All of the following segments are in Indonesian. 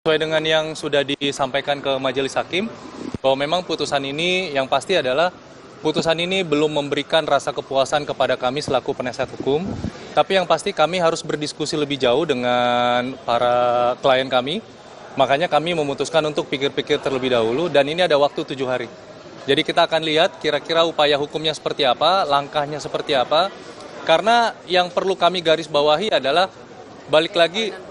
Sesuai dengan yang sudah disampaikan ke Majelis Hakim, bahwa memang putusan ini yang pasti adalah putusan ini belum memberikan rasa kepuasan kepada kami selaku penasihat hukum. Tapi yang pasti kami harus berdiskusi lebih jauh dengan para klien kami. Makanya kami memutuskan untuk pikir-pikir terlebih dahulu dan ini ada waktu 7 hari. Jadi kita akan lihat kira-kira upaya hukumnya seperti apa, langkahnya seperti apa. Karena yang perlu kami garis bawahi adalah balik lagi.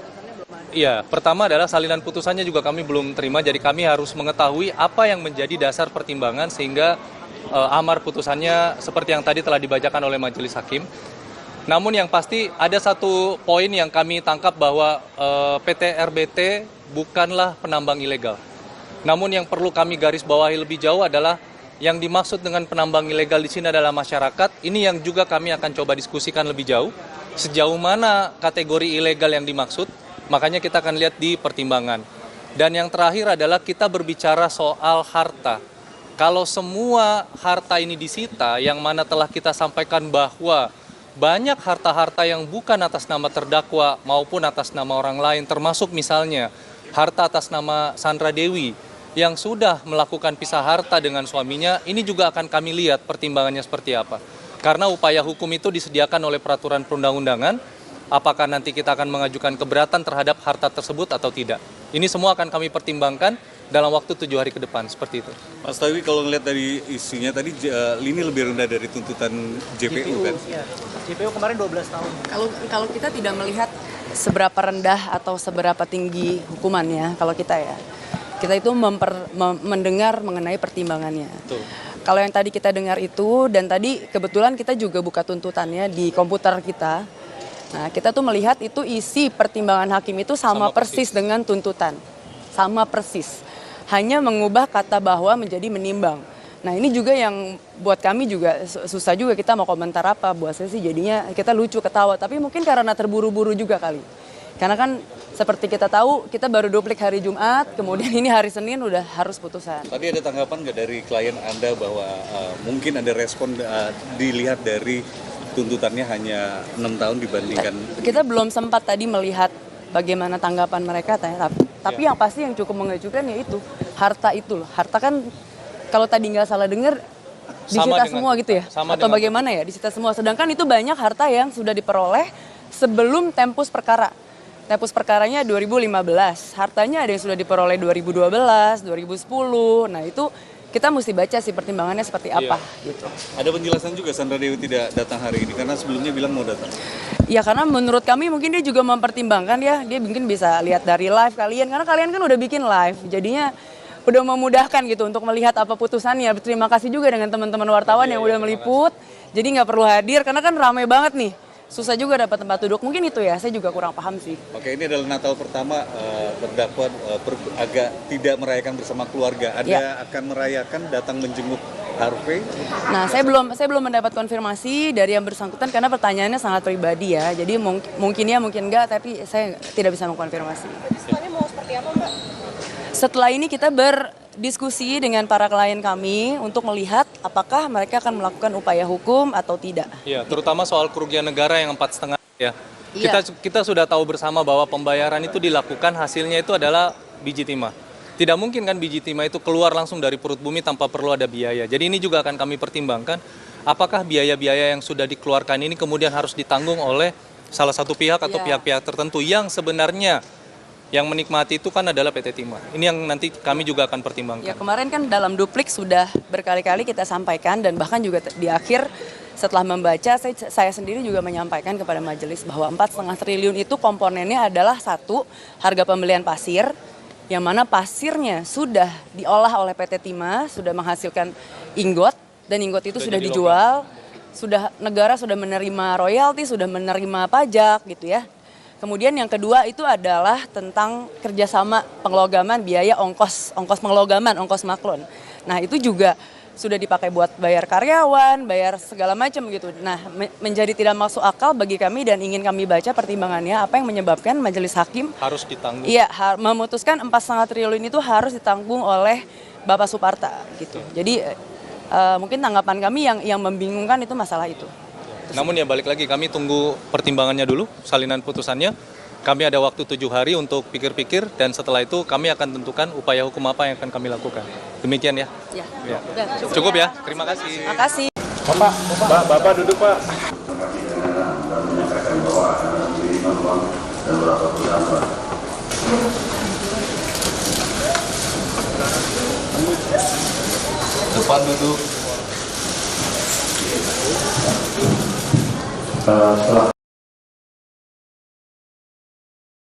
Iya, pertama adalah salinan putusannya juga kami belum terima, jadi kami harus mengetahui apa yang menjadi dasar pertimbangan sehingga amar putusannya seperti yang tadi telah dibacakan oleh Majelis Hakim. Namun yang pasti ada satu poin yang kami tangkap bahwa PT RBT bukanlah penambang ilegal. Namun yang perlu kami garis bawahi lebih jauh adalah yang dimaksud dengan penambang ilegal di sini adalah masyarakat. Ini yang juga kami akan coba diskusikan lebih jauh. Sejauh mana kategori ilegal yang dimaksud, makanya kita akan lihat di pertimbangan. Dan yang terakhir adalah kita berbicara soal harta. Kalau semua harta ini disita, yang mana telah kita sampaikan bahwa banyak harta-harta yang bukan atas nama terdakwa maupun atas nama orang lain, termasuk misalnya harta atas nama Sandra Dewi yang sudah melakukan pisah harta dengan suaminya, ini juga akan kami lihat pertimbangannya seperti apa. Karena upaya hukum itu disediakan oleh peraturan perundang-undangan, apakah nanti kita akan mengajukan keberatan terhadap harta tersebut atau tidak. Ini semua akan kami pertimbangkan dalam waktu 7 hari ke depan, seperti itu. Mas Tawi, kalau ngelihat dari isunya tadi, ini lebih rendah dari tuntutan JPU kan? Ya. JPU kemarin 12 tahun. Kalau kita tidak melihat seberapa rendah atau seberapa tinggi hukumannya, kalau kita itu mendengar mengenai pertimbangannya. Betul. Kalau yang tadi kita dengar itu, dan tadi kebetulan kita juga buka tuntutannya di komputer kita. Nah, kita tuh melihat itu isi pertimbangan hakim itu sama persis dengan tuntutan. Sama persis. Hanya mengubah kata bahwa menjadi menimbang. Nah, ini juga yang buat kami juga susah juga kita mau komentar apa. Buat saya sih jadinya kita lucu ketawa, tapi mungkin karena terburu-buru juga kali. Karena kan seperti kita tahu, kita baru duplik hari Jumat, kemudian ini hari Senin udah harus putusan. Tadi ada tanggapan nggak dari klien Anda bahwa mungkin ada respon dilihat dari tuntutannya hanya 6 tahun dibandingkan? Kita belum sempat tadi melihat bagaimana tanggapan mereka, tapi yang pasti yang cukup mengejutkan yaitu harta itu loh. Harta kan kalau tadi nggak salah dengar disita semua gitu ya? Atau bagaimana ya, disita semua. Sedangkan itu banyak harta yang sudah diperoleh sebelum tempus perkara. Tempus perkaranya 2015, hartanya ada yang sudah diperoleh 2012, 2010. Nah itu kita mesti baca sih pertimbangannya seperti apa gitu. Ada penjelasan juga Sandra Dewi tidak datang hari ini karena sebelumnya bilang mau datang. Ya karena menurut kami mungkin dia juga mempertimbangkan ya, dia mungkin bisa lihat dari live kalian, karena kalian kan udah bikin live, jadinya udah memudahkan gitu untuk melihat apa putusannya. Terima kasih juga dengan teman-teman wartawan yang udah meliput, jadi nggak perlu hadir karena kan ramai banget nih. Susah juga dapat tempat duduk, mungkin itu ya, saya juga kurang paham sih. Oke, ini adalah Natal pertama terdakwa agak tidak merayakan bersama keluarga. Anda akan merayakan datang menjenguk Harvey? Nah, saya belum mendapat konfirmasi dari yang bersangkutan karena pertanyaannya sangat pribadi ya. Jadi mungkin ya, mungkin enggak, tapi saya tidak bisa mengkonfirmasi. Setelahnya mau seperti apa, Mbak? Setelah ini kita berdiskusi dengan para klien kami untuk melihat apakah mereka akan melakukan upaya hukum atau tidak. Ya, terutama soal kerugian negara yang 4,5 ya. Kita sudah tahu bersama bahwa pembayaran itu dilakukan, hasilnya itu adalah biji timah. Tidak mungkin kan biji timah itu keluar langsung dari perut bumi tanpa perlu ada biaya. Jadi ini juga akan kami pertimbangkan, apakah biaya-biaya yang sudah dikeluarkan ini kemudian harus ditanggung oleh salah satu pihak atau pihak-pihak tertentu yang sebenarnya yang menikmati itu kan adalah PT Timah. Ini yang nanti kami juga akan pertimbangkan. Ya, kemarin kan dalam duplik sudah berkali-kali kita sampaikan dan bahkan juga di akhir setelah membaca saya sendiri juga menyampaikan kepada majelis bahwa 4,5 triliun itu komponennya adalah satu, harga pembelian pasir, yang mana pasirnya sudah diolah oleh PT Timah, sudah menghasilkan ingot dan ingot itu sudah dijual, negara sudah menerima royalti, sudah menerima pajak gitu ya. Kemudian yang kedua itu adalah tentang kerjasama penglogaman biaya ongkos penglogaman, ongkos maklun. Nah itu juga sudah dipakai buat bayar karyawan, bayar segala macam gitu. Nah menjadi tidak masuk akal bagi kami dan ingin kami baca pertimbangannya apa yang menyebabkan majelis hakim harus ditanggung. Iya, memutuskan 4,5 triliun itu harus ditanggung oleh Bapak Suparta gitu. Jadi mungkin tanggapan kami yang membingungkan itu masalah itu. Namun ya balik lagi kami tunggu pertimbangannya dulu, salinan putusannya. Kami ada waktu 7 hari untuk pikir-pikir dan setelah itu kami akan tentukan upaya hukum apa yang akan kami lakukan. Demikian ya. Ya. Ya. Udah, Cukup ya. Terima kasih. Terima kasih. Bapak duduk Pak. Depan duduk. Setelah